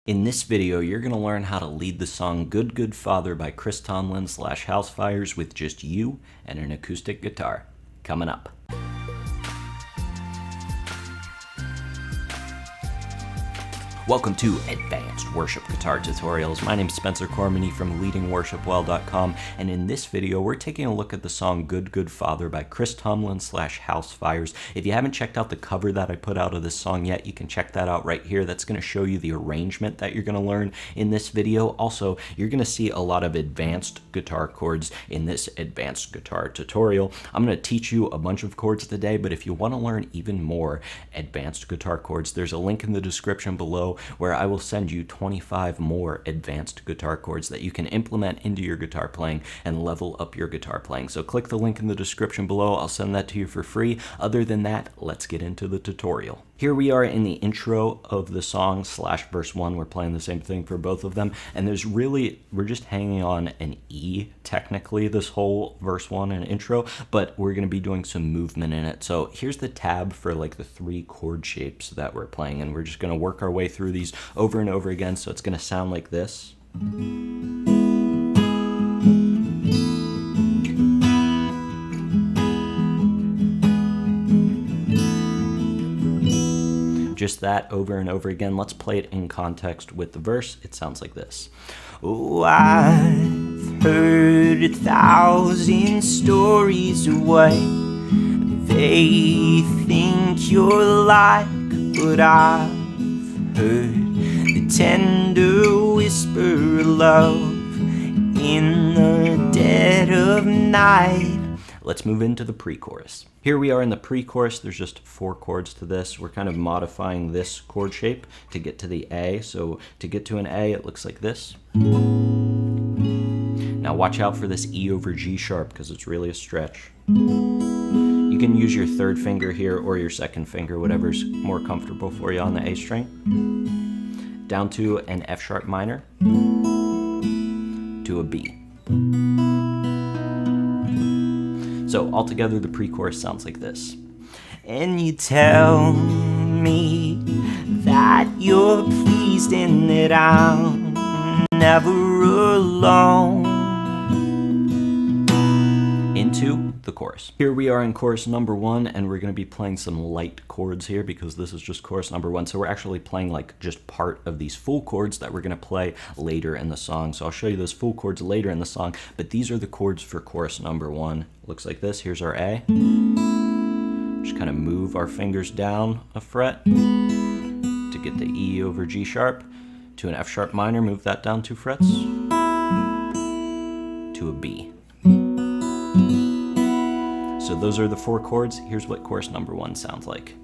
In this video, you're going to learn how to lead the song Good Good Father by Chris Tomlin / Housefires with just you and an acoustic guitar. Coming up. Welcome to Advanced Worship Guitar Tutorials. My name is Spencer Cormany from leadingworshipwell.com, and in this video we're taking a look at the song Good Good Father by Chris Tomlin / Housefires. If you haven't checked out the cover that I put out of this song yet, you can check that out right here. That's going to show you the arrangement that you're going to learn in this video. Also, you're going to see a lot of advanced guitar chords in this advanced guitar tutorial. I'm going to teach you a bunch of chords today, but if you want to learn even more advanced guitar chords, there's a link in the description below where I will send you 25 more advanced guitar chords that you can implement into your guitar playing and level up your guitar playing. So click the link in the description below. I'll send that to you for free. Other than that, let's get into the tutorial. Here we are in the intro of the song / verse 1. We're playing the same thing for both of them. And we're just hanging on an E technically this whole verse 1 and intro, but we're going to be doing some movement in it. So here's the tab for like the 3 chord shapes that we're playing, and we're just going to work our way through these over and over again. So it's going to sound like this. Just that over and over again. Let's play it in context with the verse. It sounds like this. Oh, I've heard 1,000 stories of what they think you're like, but I've heard the tender whisper of love in the dead of night. Let's move into the pre-chorus. Here we are in the pre-chorus. There's just 4 chords to this. We're kind of modifying this chord shape to get to the A. So to get to an A, it looks like this. Now watch out for this E over G sharp because it's really a stretch. You can use your 3rd finger here or your 2nd finger, whatever's more comfortable for you on the A string. Down to an F sharp minor, to a B. So altogether, the pre-chorus sounds like this. And you tell me that you're pleased and that I'm never alone. Into the chorus. Here we are in chorus number 1, and we're going to be playing some light chords here because this is just chorus number 1. So we're actually playing like just part of these full chords that we're going to play later in the song. So I'll show you those full chords later in the song, but these are the chords for chorus number 1. Looks like this. Here's our A. Just kind of move our fingers down a fret to get the E over G sharp, to an F sharp minor, move that down 2 frets, to a B. So those are the 4 chords. Here's what chorus number 1 sounds like.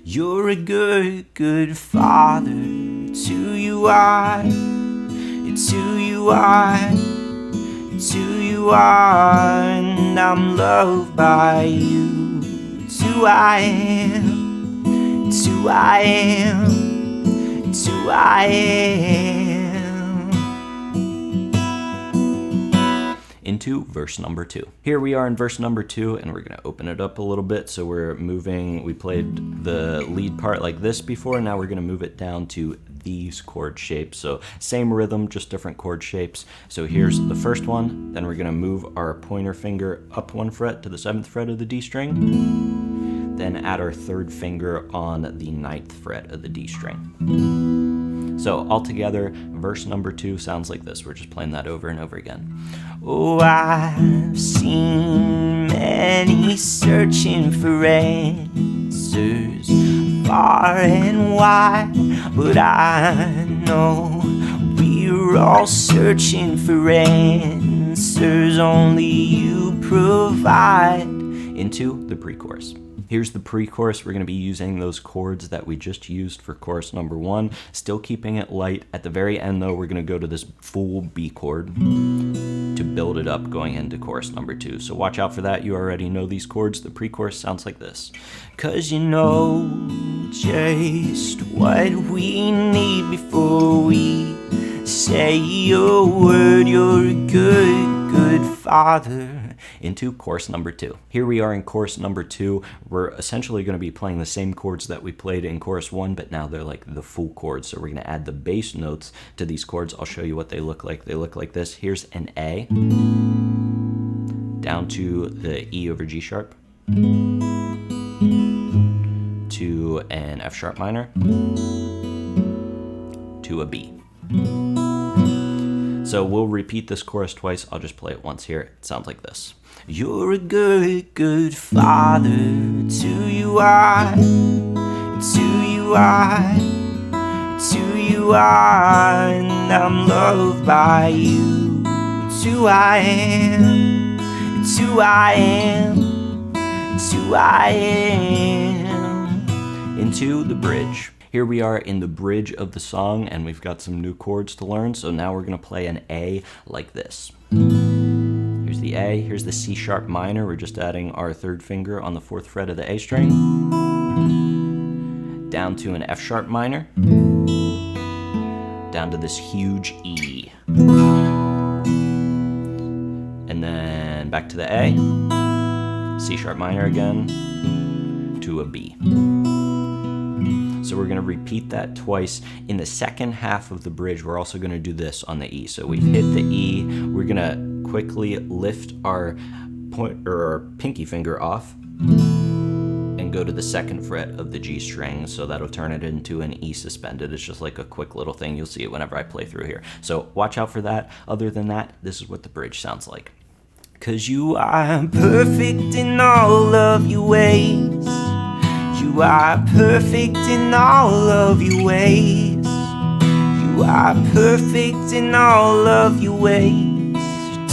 You're a good, good father. It's who you are. It's who you are. It's who you are. And I'm loved by you. It's who I am. It's who I am. It's who I am. Into verse number 2. Here we are in verse number 2, and we're going to open it up a little bit. So we're moving, we played the lead part like this before, now we're going to move it down to these chord shapes. So same rhythm, just different chord shapes. So here's the first one, then we're going to move our pointer finger up 1 fret to the 7th fret of the D string, then add our 3rd finger on the 9th fret of the D string. So altogether, verse number 2 sounds like this. We're just playing that over and over again. Oh, I've seen many searching for answers far and wide, but I know we're all searching for answers only you provide. Into the pre-chorus. Here's the pre-chorus. We're going to be using those chords that we just used for chorus number 1, still keeping it light. At the very end, though, we're going to go to this full B chord to build it up going into chorus number 2. So watch out for that. You already know these chords. The pre-chorus sounds like this. 'Cause you know just what we need before we say a word. You're a good, good father, into chorus number 2. Here we are in chorus number 2. We're essentially going to be playing the same chords that we played in chorus 1, but now they're like the full chords. So we're going to add the bass notes to these chords. I'll show you what they look like. They look like this. Here's an A, down to the E over G sharp, to an F sharp minor, to a B. So we'll repeat this chorus twice. I'll just play it once here. It sounds like this. You're a good, good father. It's who you are. It's who you are. It's who you are. And I'm loved by you. It's who I am. It's who I am. It's who I am. Into the bridge. Here we are in the bridge of the song, and we've got some new chords to learn, so now we're going to play an A like this. Here's the A, here's the C sharp minor. We're just adding our third finger on the 4th fret of the A string, down to an F sharp minor, down to this huge E, and then back to the A, C sharp minor again, to a B. So we're going to repeat that twice. In the second half of the bridge, we're also going to do this on the E. So we've hit the E. We're going to quickly lift our pinky finger off and go to the 2nd fret of the G string. So that'll turn it into an E suspended. It's just like a quick little thing. You'll see it whenever I play through here. So watch out for that. Other than that, this is what the bridge sounds like. 'Cause you are perfect in all of your ways. You are perfect in all of your ways. You are perfect in all of your ways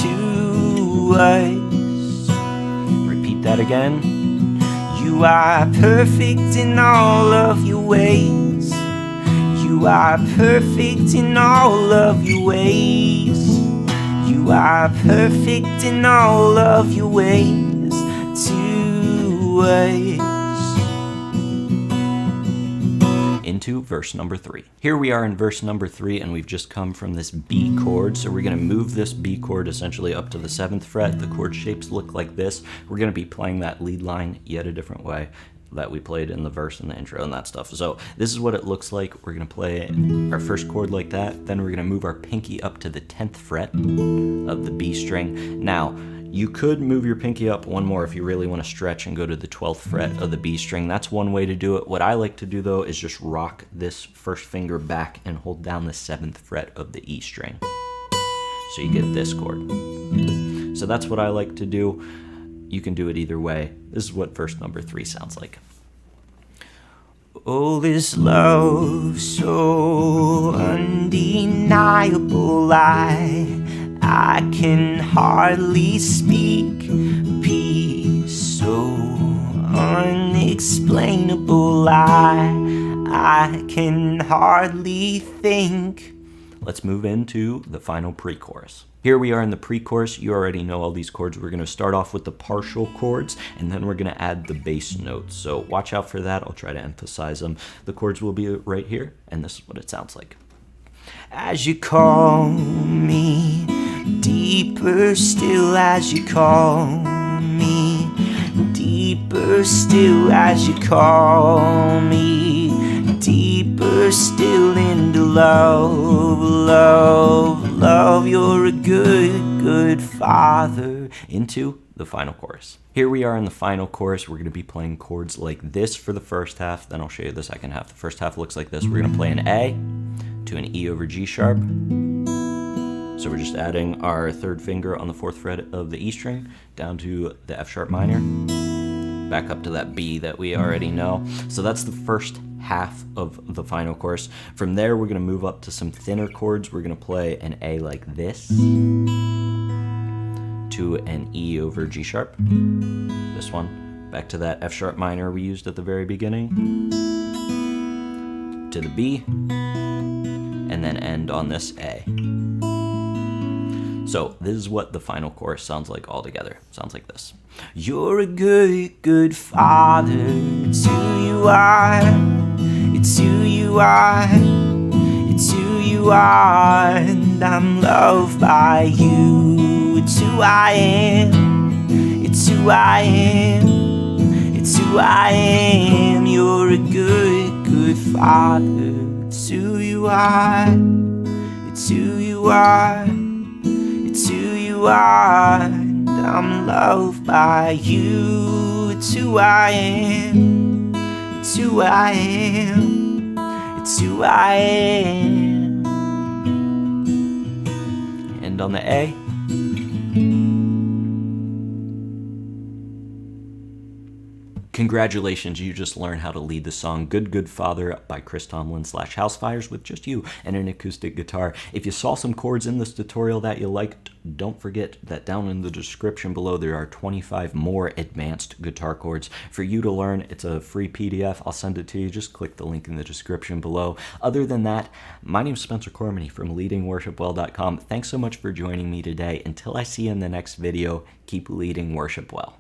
to us. Repeat that again. You are perfect in all of your ways. You are perfect in all of your ways. You are perfect in all of your ways to us. Into verse number 3. Here we are in verse number 3, and we've just come from this B chord, so we're going to move this B chord essentially up to the 7th fret. The chord shapes look like this. We're going to be playing that lead line yet a different way that we played in the verse and the intro and that stuff. So this is what it looks like. We're going to play our first chord like that, then we're going to move our pinky up to the 10th fret of the B string. Now, you could move your pinky up one more if you really want to stretch and go to the 12th fret of the B string. That's one way to do it. What I like to do, though, is just rock this first finger back and hold down the 7th fret of the E string. So you get this chord. So that's what I like to do. You can do it either way. This is what verse number 3 sounds like. Oh, this love so undeniable, I can hardly speak. Peace so unexplainable, I can hardly think. Let's move into the final pre-chorus. Here we are in the pre-chorus. You already know all these chords. We're going to start off with the partial chords, and then we're going to add the bass notes. So watch out for that. I'll try to emphasize them. The chords will be right here, and this is what it sounds like. As you call me, deeper still as you call me, deeper still as you call me, deeper still into love, love, love. You're a good, good father. Into the final chorus. Here we are in the final chorus. We're going to be playing chords like this for the first half, then I'll show you the second half. The first half looks like this. We're going to play an A to an E over G sharp. So we're just adding our third finger on the 4th fret of the E string, down to the F sharp minor, back up to that B that we already know. So that's the first half of the final chorus. From there, we're going to move up to some thinner chords. We're going to play an A like this, to an E over G sharp, this one, back to that F sharp minor we used at the very beginning, to the B, and then end on this A. So this is what the final chorus sounds like all together. Sounds like this. You're a good, good father. It's who you are. It's who you are. It's who you are. And I'm loved by you. It's who I am. It's who I am. It's who I am. You're a good, good father. It's who you are. It's who you are. It's who you are. And I'm loved by you. It's who I am. It's who I am. It's who I am. And on the A. Congratulations, you just learned how to lead the song Good Good Father by Chris Tomlin / Housefires with just you and an acoustic guitar. If you saw some chords in this tutorial that you liked, don't forget that down in the description below there are 25 more advanced guitar chords for you to learn. It's a free PDF. I'll send it to you. Just click the link in the description below. Other than that, my name is Spencer Cormany from leadingworshipwell.com. Thanks so much for joining me today. Until I see you in the next video, keep leading worship well.